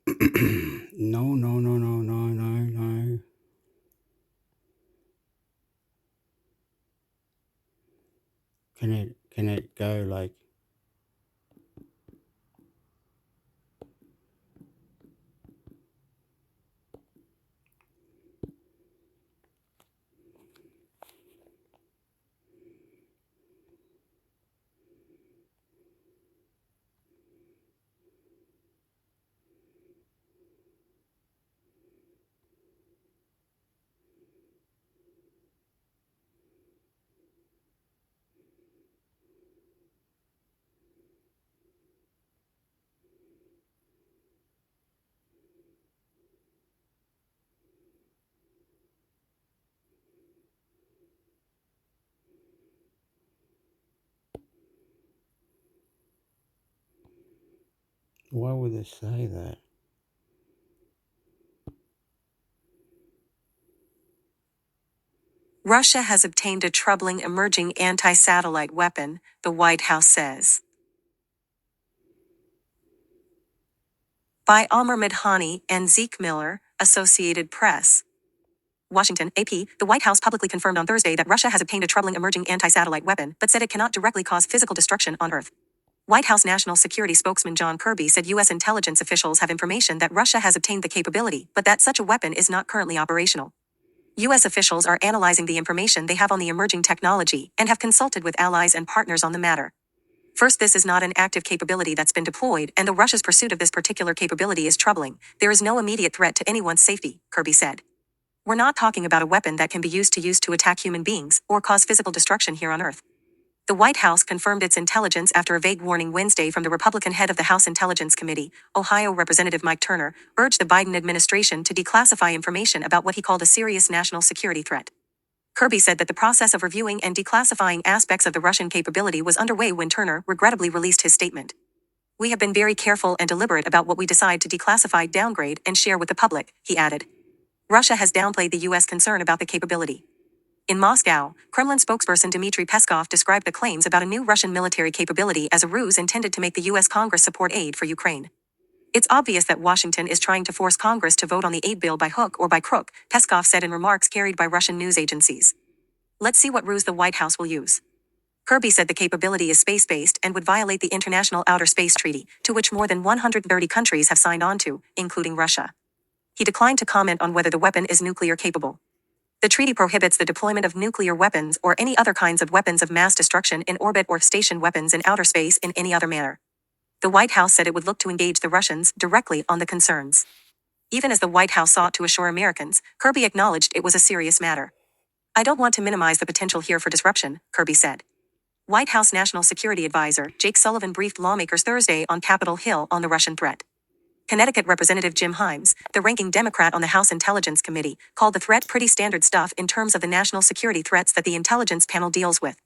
Can Can it go like... Why would they say that? Russia has obtained a troubling emerging anti-satellite weapon, the White House says. By Amr Madhani and Zeke Miller, Associated Press. Washington, AP, the White House publicly confirmed on Thursday that Russia has obtained a troubling emerging anti-satellite weapon, but said it cannot directly cause physical destruction on Earth. White House National Security spokesman John Kirby said U.S. intelligence officials have information that Russia has obtained the capability, but that such a weapon is not currently operational. U.S. officials are analyzing the information they have on the emerging technology and have consulted with allies and partners on the matter. First, this is not an active capability that's been deployed, and though Russia's pursuit of this particular capability is troubling, there is no immediate threat to anyone's safety, Kirby said. We're not talking about a weapon that can be used to attack human beings or cause physical destruction here on Earth. The White House confirmed its intelligence after a vague warning Wednesday from the Republican head of the House Intelligence Committee, Ohio Representative Mike Turner, urged the Biden administration to declassify information about what he called a serious national security threat. Kirby said that the process of reviewing and declassifying aspects of the Russian capability was underway when Turner regrettably released his statement. We have been very careful and deliberate about what we decide to declassify, downgrade, and share with the public, he added. Russia has downplayed the U.S. concern about the capability. In Moscow, Kremlin spokesperson Dmitry Peskov described the claims about a new Russian military capability as a ruse intended to make the U.S. Congress support aid for Ukraine. It's obvious that Washington is trying to force Congress to vote on the aid bill by hook or by crook, Peskov said in remarks carried by Russian news agencies. Let's see what ruse the White House will use. Kirby said the capability is space-based and would violate the International Outer Space Treaty, to which more than 130 countries have signed on to, including Russia. He declined to comment on whether the weapon is nuclear capable. The treaty prohibits the deployment of nuclear weapons or any other kinds of weapons of mass destruction in orbit or station weapons in outer space in any other manner. The White House said it would look to engage the Russians directly on the concerns. Even as the White House sought to assure Americans, Kirby acknowledged it was a serious matter. I don't want to minimize the potential here for disruption, Kirby said. White House National Security Advisor Jake Sullivan briefed lawmakers Thursday on Capitol Hill on the Russian threat. Connecticut Representative Jim Himes, the ranking Democrat on the House Intelligence Committee, called the threat pretty standard stuff in terms of the national security threats that the intelligence panel deals with.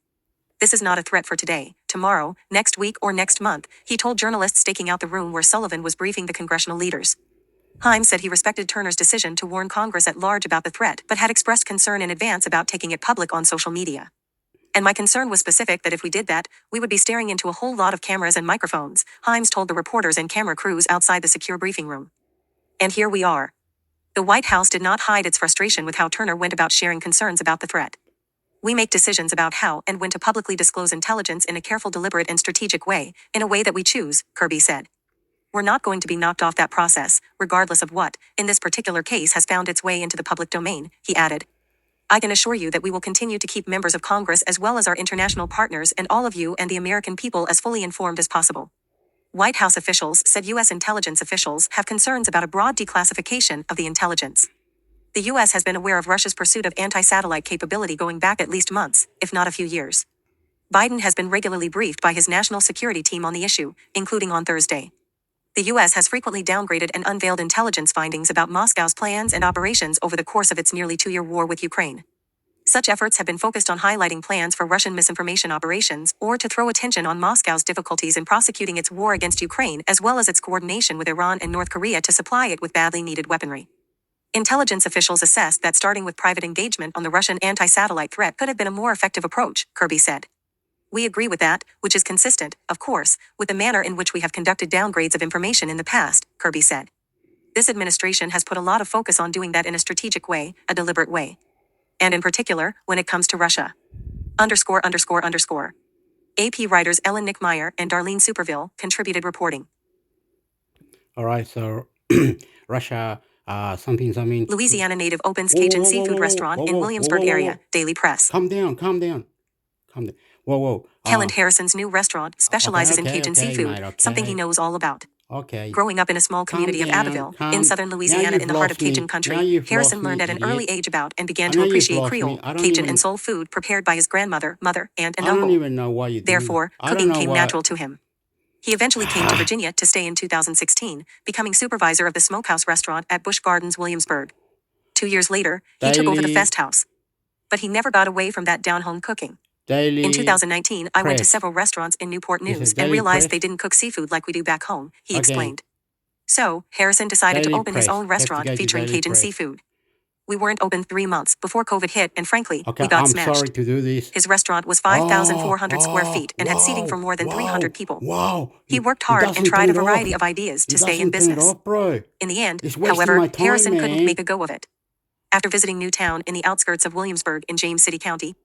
This is not a threat for today, tomorrow, next week, or next month, he told journalists staking out the room where Sullivan was briefing the congressional leaders. Himes said he respected Turner's decision to warn Congress at large about the threat but had expressed concern in advance about taking it public on social media. And my concern was specific that if we did that, we would be staring into a whole lot of cameras and microphones, Himes told the reporters and camera crews outside the secure briefing room. And here we are. The White House did not hide its frustration with how Turner went about sharing concerns about the threat. We make decisions about how and when to publicly disclose intelligence in a careful, deliberate, and strategic way, in a way that we choose, Kirby said. We're not going to be knocked off that process, regardless of what, in this particular case, has found its way into the public domain, he added. I can assure you that we will continue to keep members of Congress as well as our international partners and all of you and the American people as fully informed as possible. White House officials said U.S. intelligence officials have concerns about a broad declassification of the intelligence. The U.S. has been aware of Russia's pursuit of anti-satellite capability going back at least months, if not a few years. Biden has been regularly briefed by his national security team on the issue, including on Thursday. The U.S. has frequently downgraded and unveiled intelligence findings about Moscow's plans and operations over the course of its nearly 2-year war with Ukraine. Such efforts have been focused on highlighting plans for Russian misinformation operations or to throw attention on Moscow's difficulties in prosecuting its war against Ukraine as well as its coordination with Iran and North Korea to supply it with badly needed weaponry. Intelligence officials assessed that starting with private engagement on the Russian anti-satellite threat could have been a more effective approach, Kirby said. We agree with that, which is consistent, of course, with the manner in which we have conducted downgrades of information in the past, Kirby said. This administration has put a lot of focus on doing that in a strategic way, a deliberate way. And in particular, when it comes to Russia. ______. AP writers Ellen Nickmeyer and Darlene Superville contributed reporting. All right, so Russia, something. Louisiana native opens Whoa, Cajun whoa, whoa, seafood whoa, restaurant whoa, in whoa, whoa, Williamsburg whoa, whoa, area, whoa. Daily Press. Calm down, calm down. Whoa, whoa. Kelland Harrison's new restaurant specializes in Cajun okay, seafood, mate, something he okay. knows all about. Okay. Growing up in a small community of Abbeville, in southern Louisiana in the heart of Cajun country, Harrison learned at an early age about and began to appreciate Creole, Cajun and soul food prepared by his grandmother, mother, aunt, and I don't uncle. even know why you're doing Therefore, I don't cooking know came why. natural to him. He eventually came to Virginia to stay in 2016, becoming supervisor of the smokehouse restaurant at Busch Gardens, Williamsburg. 2 years later, he took over the Daily Fest House. But he never got away from that down-home cooking. Daily In 2019, I went to Press. several restaurants in Newport This is News and Daily realized Press? they didn't cook seafood like we do back home, he Again. explained. So, Harrison decided to Daily open his Press. own restaurant Investigate the featuring Daily Cajun Press. seafood. We weren't open 3 months before COVID hit, and frankly, Okay, we got I'm smashed. sorry to do this. His restaurant was 5,400 square feet and had seating for more than 300 people. Wow. He worked hard and tried a variety of ideas to stay in Turn it business. off, bro. In the end, It's wasting however, my time, Harrison couldn't man. make a go of it. After visiting Newtown in the outskirts of Williamsburg in James City County,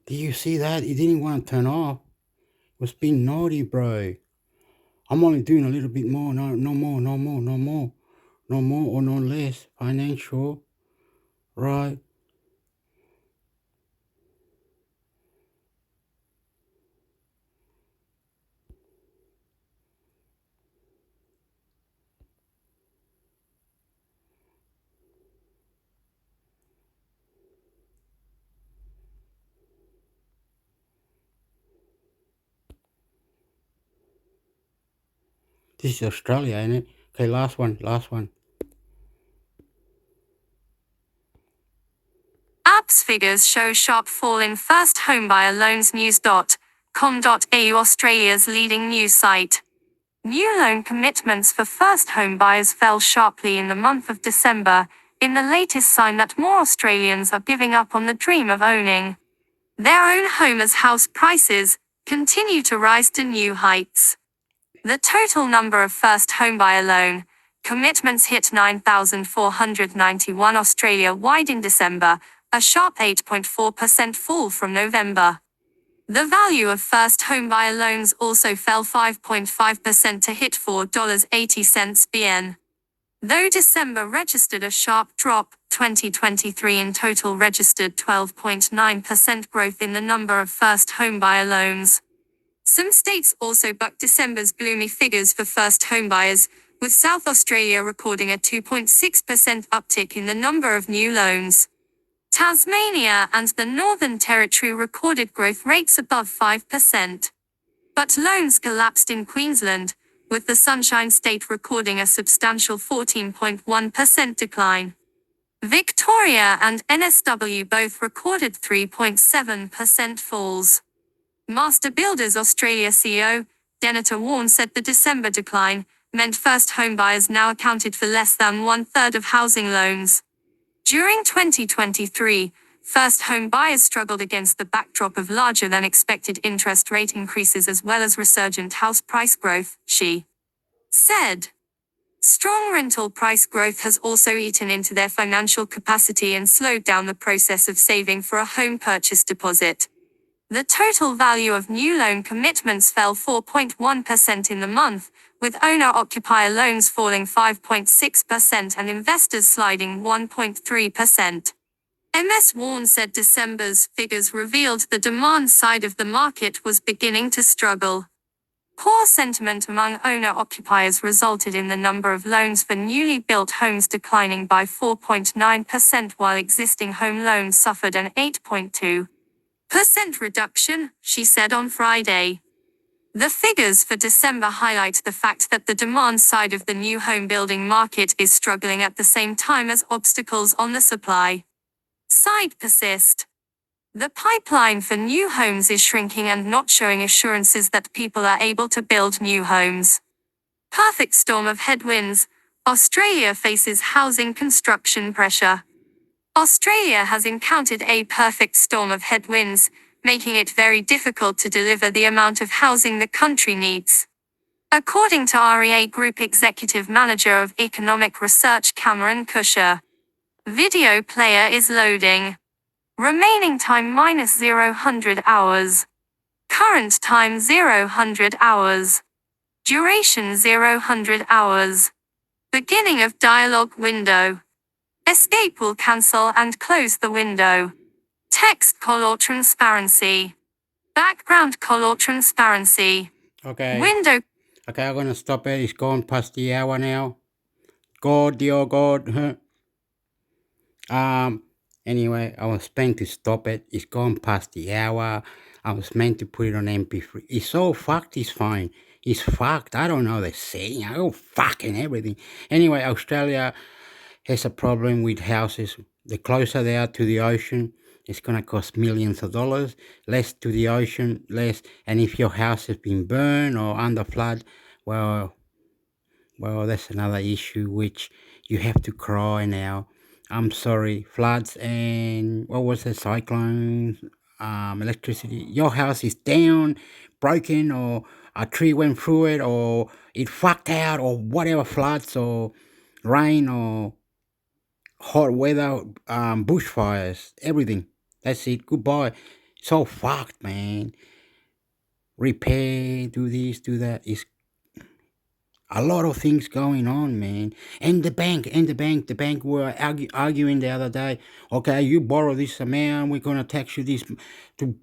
Do you see that? He didn't want to turn off. It was being naughty, bro. I'm only doing a little bit more. No more. No more or no less. Financial. Right. This is Australia, ain't it? Okay, last one. Apps figures show sharp fall in first homebuyer loans. News.com.au, Australia's leading news site. New loan commitments for first home buyers fell sharply in the month of December, in the latest sign that more Australians are giving up on the dream of owning their own home as house prices continue to rise to new heights. The total number of first homebuyer loan commitments hit 9,491 Australia-wide in December, a sharp 8.4% fall from November. The value of first homebuyer loans also fell 5.5% to hit $4.80 BN. Though December registered a sharp drop, 2023 in total registered 12.9% growth in the number of first homebuyer loans. Some states also bucked December's gloomy figures for first homebuyers, with South Australia recording a 2.6% uptick in the number of new loans. Tasmania and the Northern Territory recorded growth rates above 5%. But loans collapsed in Queensland, with the Sunshine State recording a substantial 14.1% decline. Victoria and NSW both recorded 3.7% falls. Master Builders Australia CEO, Denita Warren, said the December decline meant first homebuyers now accounted for less than 1/3 of housing loans. During 2023, first home buyers struggled against the backdrop of larger than expected interest rate increases as well as resurgent house price growth, she said. Strong rental price growth has also eaten into their financial capacity and slowed down the process of saving for a home purchase deposit. The total value of new loan commitments fell 4.1% in the month, with owner-occupier loans falling 5.6% and investors sliding 1.3%. MS Warren said December's figures revealed the demand side of the market was beginning to struggle. Poor sentiment among owner-occupiers resulted in the number of loans for newly built homes declining by 4.9%, while existing home loans suffered an 8.2% reduction, she said on Friday. The figures for December highlight the fact that the demand side of the new home building market is struggling at the same time as obstacles on the supply side persist. The pipeline for new homes is shrinking and not showing assurances that people are able to build new homes. Perfect storm of headwinds. Australia faces housing construction pressure. Australia has encountered a perfect storm of headwinds, making it very difficult to deliver the amount of housing the country needs. According to REA Group Executive Manager of Economic Research Cameron Kusher. Video player is loading. Remaining time minus 0 hours. Current time 0 hours. Duration 0 hours. Beginning of dialog window. Escape will cancel and close the window. Text color transparency. Background color transparency. Okay. Window. Okay, I'm gonna stop it. It's gone past the hour now. God, dear God. Anyway, I was meant to stop it. It's gone past the hour. I was meant to put it on MP3. It's so fucked, it's fine. It's fucked. I don't know the saying. I go fucking everything. Anyway, Australia has a problem with houses. The closer they are to the ocean, it's going to cost millions of dollars. Less to the ocean, less. And if your house has been burned or under flood, well, that's another issue which you have to cry now. I'm sorry, floods and what was the cyclones, electricity. Your house is down, broken, or a tree went through it, or it fucked out, or whatever, floods or rain or hot weather, bushfires, everything. That's it. Goodbye. So fucked, man. Repair, do this, do that. It's a lot of things going on, man. And the bank were arguing the other day. Okay, you borrow this amount, we're gonna tax you this. The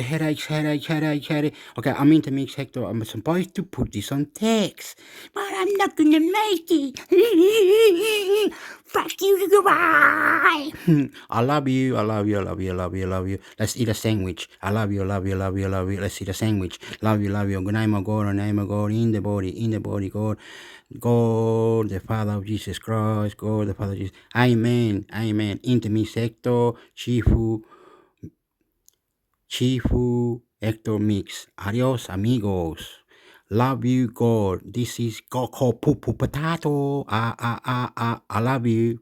headaches. Okay, I'm into mixed sector. I'm supposed to put this on tax, but I'm not gonna make it. Fuck you, goodbye. I love you. Let's eat a sandwich. I love you. Let's eat a sandwich. Love you. Good night, my God. In the name of God, in the body, God. God, the Father of Jesus Christ. God, the Father of Jesus. Amen. Into mixed sector. Chifu Hector Mix. Adios, amigos. Love you, God. This is God called Poo Potato. I love you.